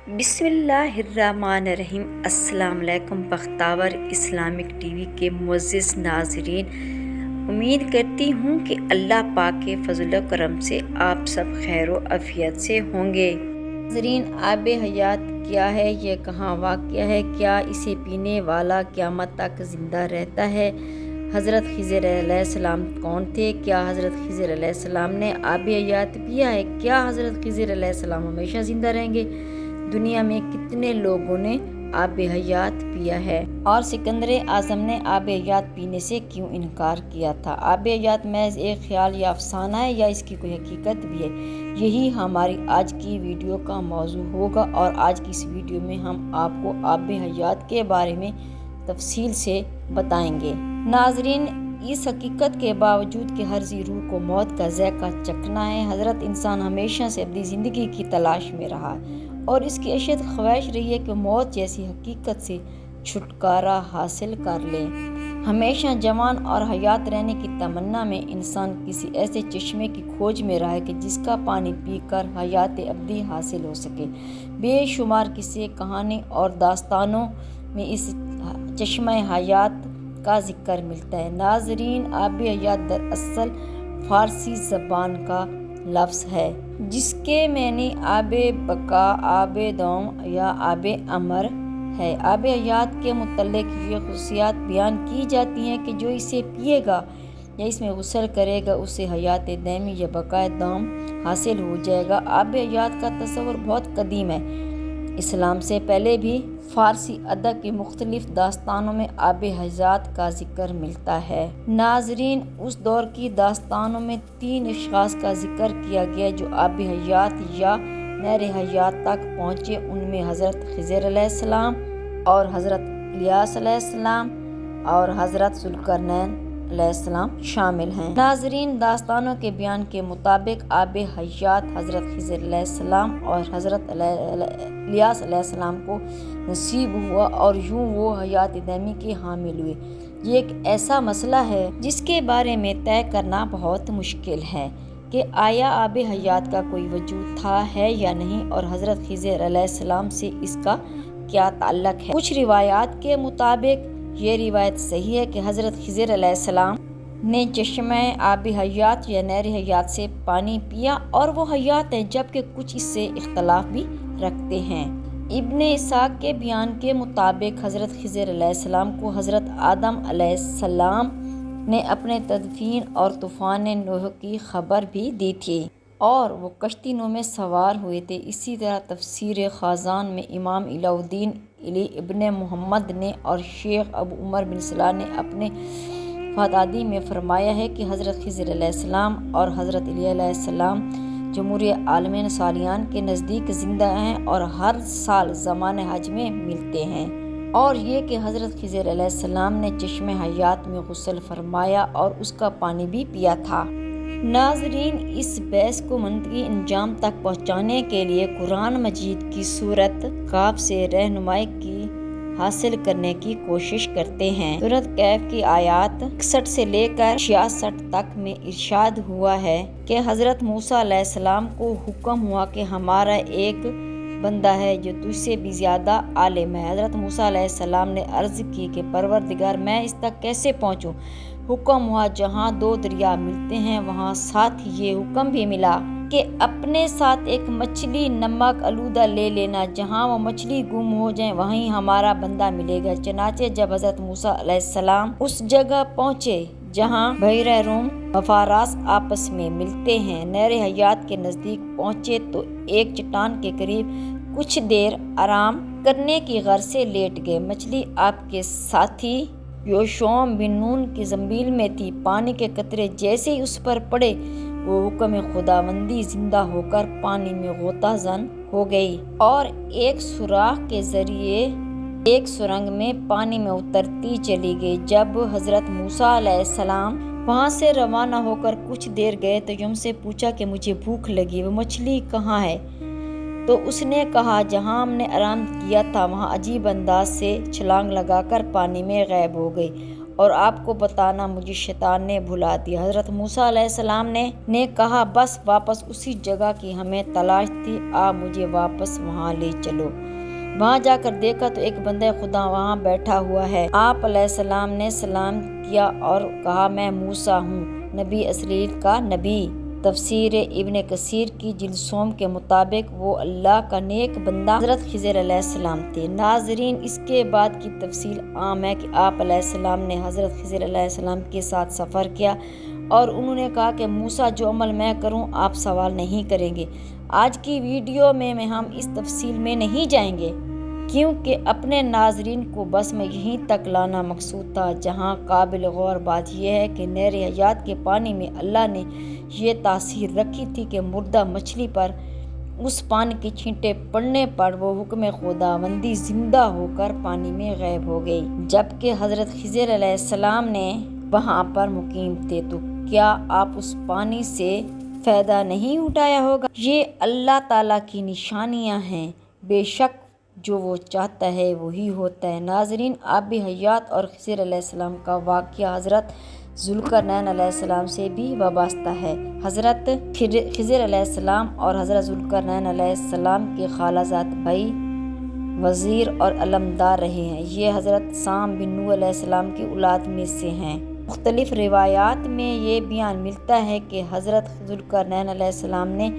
بسم اللہ الرحمن الرحیم۔ السلام علیکم بختاور اسلامک ٹی وی کے معزز ناظرین، امید کرتی ہوں کہ اللہ پاک کے فضل و کرم سے آپ سب خیر و عافیت سے ہوں گے۔ ناظرین، آب حیات کیا ہے، یہ کہاں واقع ہے، کیا اسے پینے والا قیامت تک زندہ رہتا ہے؟ حضرت خضر علیہ السلام کون تھے؟ کیا حضرت خضر علیہ السلام نے آب حیات پیا ہے؟ کیا حضرت خضر علیہ السلام ہمیشہ زندہ رہیں گے؟ دنیا میں کتنے لوگوں نے آب حیات پیا ہے اور سکندر اعظم نے آب حیات پینے سے کیوں انکار کیا تھا؟ آب حیات محض ایک خیال یا افسانہ ہے یا اس کی کوئی حقیقت بھی ہے؟ یہی ہماری آج کی ویڈیو کا موضوع ہوگا اور آج کی اس ویڈیو میں ہم آپ کو آب حیات کے بارے میں تفصیل سے بتائیں گے۔ ناظرین، اس حقیقت کے باوجود کہ ہر ذی روح کو موت کا ذائقہ چکھنا ہے، حضرت انسان ہمیشہ سے اپنی زندگی کی تلاش میں رہا اور اس کی اشد خواہش رہی ہے کہ موت جیسی حقیقت سے چھٹکارا حاصل کر لے۔ ہمیشہ جوان اور حیات رہنے کی تمنا میں انسان کسی ایسے چشمے کی کھوج میں رہا ہے کہ جس کا پانی پی کر حیات ابدی حاصل ہو سکے۔ بے شمار قصے، کہانی اور داستانوں میں اس چشمہ حیات کا ذکر ملتا ہے۔ ناظرین، آب حیات دراصل فارسی زبان کا لفظ ہے جس کے معنی آب بقا، آب دوم یا آب امر ہے۔ آب حیات کے متعلق یہ خصوصیات بیان کی جاتی ہیں کہ جو اسے پیے گا یا اس میں غسل کرے گا اسے حیات دائمی یا بقائے دوم حاصل ہو جائے گا۔ آب حیات کا تصور بہت قدیم ہے۔ اسلام سے پہلے بھی فارسی ادب کی مختلف داستانوں میں آب حیات کا ذکر ملتا ہے۔ ناظرین، اس دور کی داستانوں میں 3 اشخاص کا ذکر کیا گیا جو آب حیات یا نہر حیات تک پہنچے۔ ان میں حضرت خضر علیہ السلام اور حضرت الیاس علیہ السلام اور حضرت ذوالقرنین علیہ السلام شامل ہیں۔ ناظرین، داستانوں کے بیان کے مطابق آب حیات حضرت خضر علیہ السلام اور حضرت الیاس علیہ السلام کو نصیب ہوا اور یوں وہ حیات دائمی کے حامل ہوئے۔ یہ ایک ایسا مسئلہ ہے جس کے بارے میں طے کرنا بہت مشکل ہے کہ آیا آب حیات کا کوئی وجود تھا ہے یا نہیں اور حضرت خضر علیہ السلام سے اس کا کیا تعلق ہے۔ کچھ روایات کے مطابق یہ روایت صحیح ہے کہ حضرت خضر علیہ السلام نے چشمہ آب حیات یا نہر حیات سے پانی پیا اور وہ حیات ہیں، جبکہ کچھ اس سے اختلاف بھی رکھتے ہیں۔ ابن اسحاق کے بیان کے مطابق حضرت خضر علیہ السلام کو حضرت آدم علیہ السلام نے اپنے تدفین اور طوفان نوح کی خبر بھی دی تھی اور وہ کشتی نوح میں سوار ہوئے تھے۔ اسی طرح تفسیر خازان میں امام علاء الدین علی ابن محمد نے اور شیخ ابو عمر بن صلاح نے اپنے فتادی میں فرمایا ہے کہ حضرت خضر علیہ السلام اور حضرت علیہ علیہ السلام جمہور عالمین صالحین کے نزدیک زندہ ہیں اور ہر سال زمان حج میں ملتے ہیں، اور یہ کہ حضرت خضر علیہ السلام نے چشمہ حیات میں غسل فرمایا اور اس کا پانی بھی پیا تھا۔ ناظرین، اس بحث کو منطقی انجام تک پہنچانے کے لیے قرآن مجید کی سورۃ کہف سے رہنمائی کی حاصل کرنے کی کوشش کرتے ہیں۔ سورۃ کہف کی آیات 61 سے لے کر 66 تک میں ارشاد ہوا ہے کہ حضرت موسیٰ علیہ السلام کو حکم ہوا کہ ہمارا ایک بندہ ہے جو تجھ سے بھی زیادہ عالم ہے۔ حضرت موسیٰ علیہ السلام نے عرض کی کہ پروردگار، میں اس تک کیسے پہنچوں؟ حکم ہوا جہاں 2 دریا ملتے ہیں وہاں ساتھ ہی یہ حکم بھی ملا کہ اپنے ساتھ ایک مچھلی نمک آلودہ لے لینا، جہاں وہ مچھلی گم ہو جائے وہیں ہمارا بندہ ملے گا۔ چنانچہ جب حضرت موسیٰ علیہ السلام اس جگہ پہنچے جہاں بحیرہ روم و فاراس آپس میں ملتے ہیں، نہر حیات کے نزدیک پہنچے تو ایک چٹان کے قریب کچھ دیر آرام کرنے کی غرض سے لیٹ گئے۔ مچھلی آپ کے ساتھی یوشع بن نون کی زنبیل میں تھی۔ پانی کے قطرے جیسے ہی اس پر پڑے وہ حکم خداوندی زندہ ہو کر پانی میں غوطہ زن ہو گئی اور ایک سوراخ کے ذریعے ایک سرنگ میں پانی میں اترتی چلی گئی۔ جب حضرت موسیٰ علیہ السلام وہاں سے روانہ ہو کر کچھ دیر گئے تو یوں سے پوچھا کہ مجھے بھوک لگی، وہ مچھلی کہاں ہے؟ تو اس نے کہا جہاں ہم نے آرام کیا تھا وہاں عجیب انداز سے چھلانگ لگا کر پانی میں غائب ہو گئی اور آپ کو بتانا مجھے شیطان نے بھلا دیا۔ حضرت موسیٰ علیہ السلام نے کہا بس واپس اسی جگہ کی ہمیں تلاش تھی، آپ مجھے واپس وہاں لے چلو۔ وہاں جا کر دیکھا تو ایک بندہ خدا وہاں بیٹھا ہوا ہے۔ آپ علیہ السلام نے سلام کیا اور کہا میں موسیٰ ہوں، نبی اسرائیل کا نبی۔ تفسیر ابن کثیر کی جلد سوم کے مطابق وہ اللہ کا نیک بندہ حضرت خضر علیہ السلام تھے۔ ناظرین، اس کے بعد کی تفصیل عام ہے کہ آپ علیہ السلام نے حضرت خضر علیہ السلام کے ساتھ سفر کیا اور انہوں نے کہا کہ موسیٰ جو عمل میں کروں آپ سوال نہیں کریں گے۔ آج کی ویڈیو میں ہم اس تفصیل میں نہیں جائیں گے کیونکہ اپنے ناظرین کو بس میں یہیں تک لانا مقصود تھا۔ جہاں قابل غور بات یہ ہے کہ نہر حیات کے پانی میں اللہ نے یہ تاثیر رکھی تھی کہ مردہ مچھلی پر اس پانی کے چھینٹے پڑنے پر وہ حکم خداوندی زندہ ہو کر پانی میں غائب ہو گئی، جبکہ حضرت خضر علیہ السلام نے وہاں پر مقیم تھے۔ تو کیا آپ اس پانی سے فائدہ نہیں اٹھایا ہوگا؟ یہ اللہ تعالیٰ کی نشانیاں ہیں، بے شک جو وہ چاہتا ہے وہی ہوتا ہے۔ ناظرین، آبی حیات اور خضر علیہ السلام کا واقعہ حضرت ذوالقرنین علیہ السلام سے بھی وابستہ ہے۔ حضرت خضر علیہ السلام اور حضرت ذوالقرنین علیہ السلام کے خالہ زاد بھائی وزیر اور علمدار رہے ہیں۔ یہ حضرت سام بن نوح علیہ السلام کی اولاد میں سے ہیں۔ مختلف روایات میں یہ بیان ملتا ہے کہ حضرت ذوالقرنین علیہ السلام نے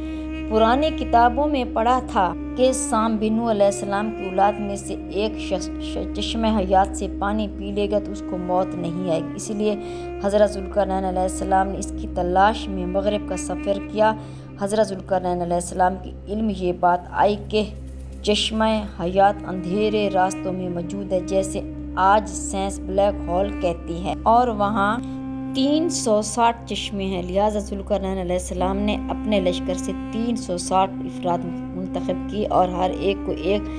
پرانی کتابوں میں پڑھا تھا کہ سام بن نوح علیہ السلام کی اولاد میں سے ایک شخص چشمہ حیات سے پانی پی لے گا تو اس کو موت نہیں آئے گی، اس لیے حضرت ذوالقرنین علیہ السلام نے اس کی تلاش میں مغرب کا سفر کیا۔ حضرت ذوالقرنین علیہ السلام کے علم یہ بات آئی کہ چشمہ حیات اندھیرے راستوں میں موجود ہے، جیسے آج سائنس بلیک ہول کہتی ہے، اور وہاں 360 چشمے ہیں۔ لہٰذا ذوالقرنین علیہ السلام نے اپنے لشکر سے 360 افراد منتخب کی اور ہر ایک کو ایک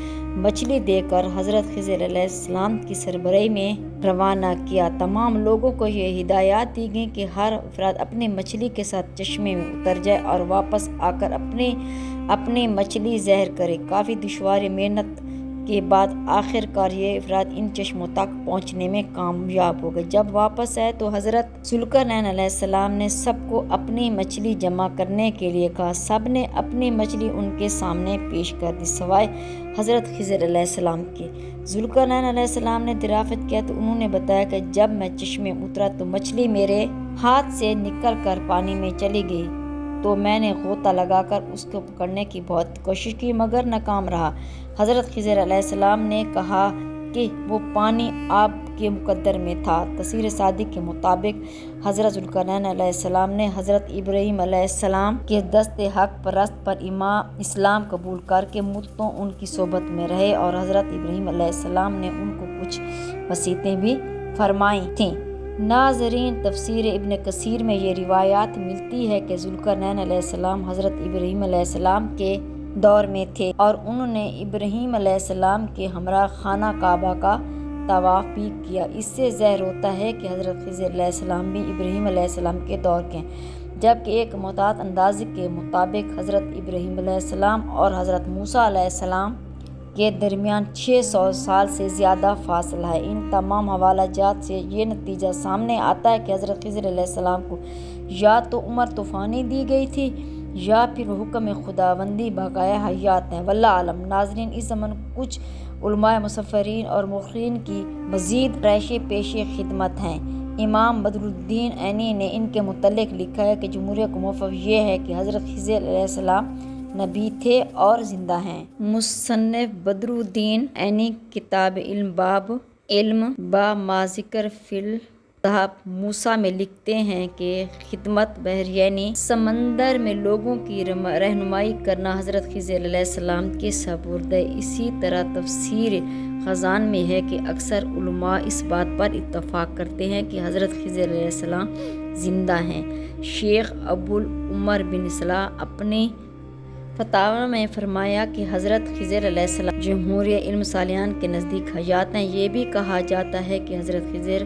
مچھلی دے کر حضرت خضر علیہ السلام کی سربراہی میں روانہ کیا۔ تمام لوگوں کو یہ ہدایات دی گئیں کہ ہر افراد اپنی مچھلی کے ساتھ چشمے میں اتر جائے اور واپس آ کر اپنی مچھلی ظاہر کرے۔ کافی دشوار محنت کے بعد آخر کار یہ افراد ان چشموں تک پہنچنے میں کامیاب ہو گئے۔ جب واپس آئے تو حضرت ذوالقرنین علیہ السلام نے سب کو اپنی مچھلی جمع کرنے کے لیے کہا۔ سب نے اپنی مچھلی ان کے سامنے پیش کر دی سوائے حضرت خضر علیہ السلام کے۔ ذوالقرنین علیہ السلام نے دریافت کیا تو انہوں نے بتایا کہ جب میں چشمے اترا تو مچھلی میرے ہاتھ سے نکل کر پانی میں چلی گئی، تو میں نے غوطہ لگا کر اس کو پکڑنے کی بہت کوشش کی مگر ناکام رہا۔ حضرت خضر علیہ السلام نے کہا کہ وہ پانی آپ کے مقدر میں تھا۔ تفسیر صادق کے مطابق حضرت ذوالقرنین علیہ السلام نے حضرت ابراہیم علیہ السلام کے دست حق پرست پر اسلام قبول کر کے مدتوں ان کی صحبت میں رہے اور حضرت ابراہیم علیہ السلام نے ان کو کچھ وصیتیں بھی فرمائی تھیں۔ ناظرین، تفسیر ابن کثیر میں یہ روایات ملتی ہے کہ ذوالقرنین علیہ السلام حضرت ابراہیم علیہ السلام کے دور میں تھے اور انہوں نے ابراہیم علیہ السلام کے ہمراہ خانہ کعبہ کا طواف بھی کیا۔ اس سے ظاہر ہوتا ہے کہ حضرت خضر علیہ السلام بھی ابراہیم علیہ السلام کے دور کے ہیں، جبکہ ایک محتاط اندازے کے مطابق حضرت ابراہیم علیہ السلام اور حضرت موسیٰ علیہ السلام کے درمیان 600 سال سے زیادہ فاصلہ ہے۔ ان تمام حوالہ جات سے یہ نتیجہ سامنے آتا ہے کہ حضرت خضر علیہ السلام کو یا تو عمر طوفانی دی گئی تھی یا پھر وہ حکم خداوندی بقایا حیات ہیں، واللہ اعلم۔ ناظرین، اس زمن کچھ علماء مصفرین اور مؤرخین کی مزید رائشیں پیش خدمت ہیں۔ امام بدر الدین عینی نے ان کے متعلق لکھا ہے کہ جمہور کو موافق یہ ہے کہ حضرت خضر علیہ السلام نبی تھے اور زندہ ہیں۔ مصنف بدر الدین عینی کتاب علم باب علم با ما ذکر فی الذھب موسیٰ میں لکھتے ہیں کہ خدمت بحر یعنی سمندر میں لوگوں کی رہنمائی کرنا حضرت خضر علیہ السلام کے سپرد ہے۔ اسی طرح تفسیر خزان میں ہے کہ اکثر علماء اس بات پر اتفاق کرتے ہیں کہ حضرت خضر علیہ السلام زندہ ہیں۔ شیخ ابو العمر بن صلاح اپنی فتاوی میں فرمایا کہ حضرت خضر علیہ السلام جمہور علم صالحان کے نزدیک حیات ہیں۔ یہ بھی کہا جاتا ہے کہ حضرت خضر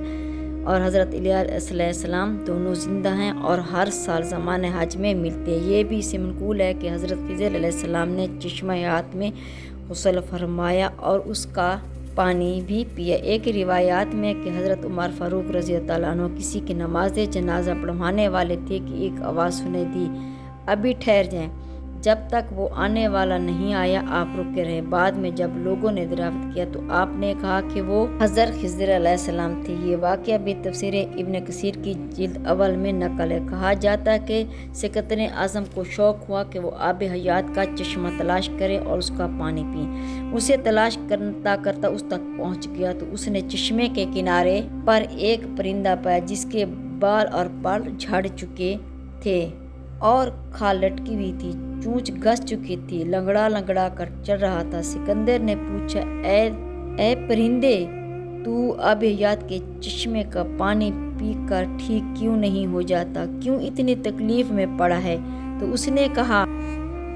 اور حضرت الیاس علیہ السلام دونوں زندہ ہیں اور ہر سال زمان حج میں ملتے ہیں۔ یہ بھی اس سے منقول ہے کہ حضرت خضر علیہ السلام نے چشمہ حیات میں غسل فرمایا اور اس کا پانی بھی پیا۔ ایک روایات میں کہ حضرت عمر فاروق رضی اللہ عنہ کسی کی نماز جنازہ پڑھوانے والے تھے کہ ایک آواز سنائی دی، ابھی ٹھہر جائیں، جب تک وہ آنے والا نہیں آیا آپ رکے رہے۔ بعد میں جب لوگوں نے دریافت کیا تو آپ نے کہا کہ وہ حضرت خضر علیہ السلام تھے۔ یہ واقعہ بھی تفسیر ابن کثیر کی جلد اول میں نقل ہے۔ کہا جاتا ہے کہ سکندر اعظم کو شوق ہوا کہ وہ آب حیات کا چشمہ تلاش کرے اور اس کا پانی پئیں۔ اسے تلاش کرتا کرتا اس تک پہنچ گیا تو اس نے چشمے کے کنارے پر ایک پرندہ پایا جس کے بال اور پر جھڑ چکے تھے اور کھال لٹکی ہوئی تھی، چونچ گھس چکی تھی، لنگڑا لنگڑا کر چل رہا تھا۔ سکندر نے پوچھا، اے پرندے، تو آب حیات کے چشمے کا پانی پی کر ٹھیک کیوں نہیں ہو جاتا، کیوں اتنی تکلیف میں پڑا ہے؟ تو اس نے کہا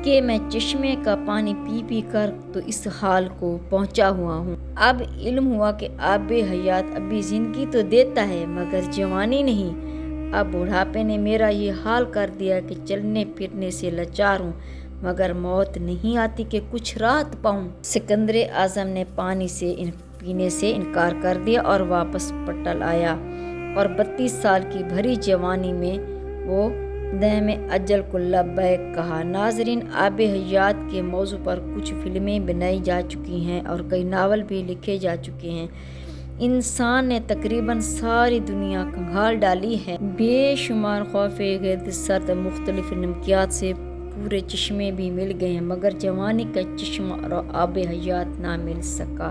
کہ میں چشمے کا پانی پی پی کر تو اس حال کو پہنچا ہوا ہوں۔ اب علم ہوا کہ آب حیات ابھی زندگی تو دیتا ہے مگر جوانی نہیں۔ اب بڑھاپے نے میرا یہ حال کر دیا کہ چلنے پھرنے سے لاچار ہوں، مگر موت نہیں آتی کہ کچھ راحت پاؤں۔ سکندر اعظم نے پانی سے پینے سے انکار کر دیا اور واپس پٹل آیا، اور 32 سال کی بھری جوانی میں وہ دم اجل کو لبیک کہا۔ ناظرین، آب حیات کے موضوع پر کچھ فلمیں بنائی جا چکی ہیں اور کئی ناول بھی لکھے جا چکے ہیں۔ انسان نے تقریباً ساری دنیا کھنگال ڈالی ہے۔ بے شمار خوف گرد سرد مختلف نمکیات سے پورے چشمے بھی مل گئے ہیں مگر جوانی کا چشمہ اور آب حیات نہ مل سکا۔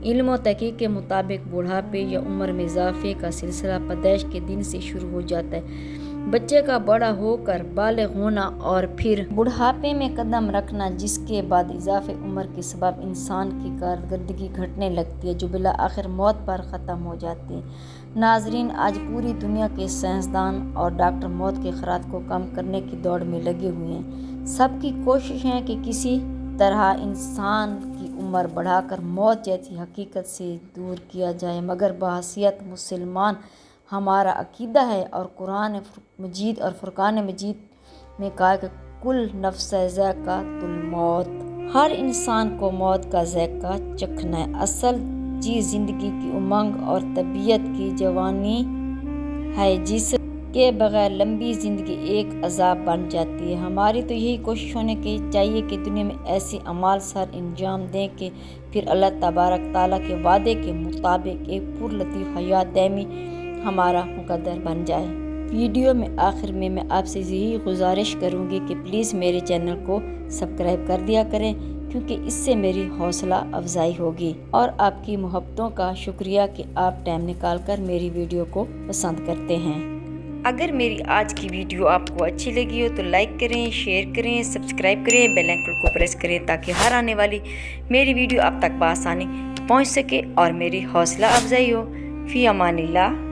علم و تحقیق کے مطابق بڑھاپے یا عمر میں اضافے کا سلسلہ پیدائش کے دن سے شروع ہو جاتا ہے۔ بچے کا بڑا ہو کر بالغ ہونا اور پھر بڑھاپے میں قدم رکھنا، جس کے بعد اضافے عمر کے سبب انسان کی کارکردگی گھٹنے لگتی ہے جو بالآخر موت پر ختم ہو جاتی ہے۔ ناظرین، آج پوری دنیا کے سائنسدان اور ڈاکٹر موت کے خطرات کو کم کرنے کی دوڑ میں لگے ہوئے ہیں۔ سب کی کوشش ہے کہ کسی طرح انسان کی عمر بڑھا کر موت جیسی حقیقت سے دور کیا جائے، مگر بحیثیت مسلمان ہمارا عقیدہ ہے اور قرآن مجید اور فرقان مجید میں کہا کہ کل نفس ذائقۃ الموت، ہر انسان کو موت کا ذائقہ چکھنا ہے۔ اصل چیز زندگی کی امنگ اور طبیعت کی جوانی ہے، جس کے بغیر لمبی زندگی ایک عذاب بن جاتی ہے۔ ہماری تو یہی کوشش ہونے کی چاہیے کہ دنیا میں ایسے اعمال سر انجام دیں کہ پھر اللہ تبارک تعالیٰ کے وعدے کے مطابق ایک پرلطیف حیات دائمی ہمارا مقدر بن جائے۔ ویڈیو میں آخر میں آپ سے یہی گزارش کروں گی کہ پلیز میرے چینل کو سبسکرائب کر دیا کریں، کیونکہ اس سے میری حوصلہ افزائی ہوگی، اور آپ کی محبتوں کا شکریہ کہ آپ ٹائم نکال کر میری ویڈیو کو پسند کرتے ہیں۔ اگر میری آج کی ویڈیو آپ کو اچھی لگی ہو تو لائک کریں، شیئر کریں، سبسکرائب کریں، بیل آئیکن کو پریس کریں تاکہ ہر آنے والی میری ویڈیو آپ تک بآسانی پہنچ سکے اور میری حوصلہ افزائی ہو۔ فی امان اللہ۔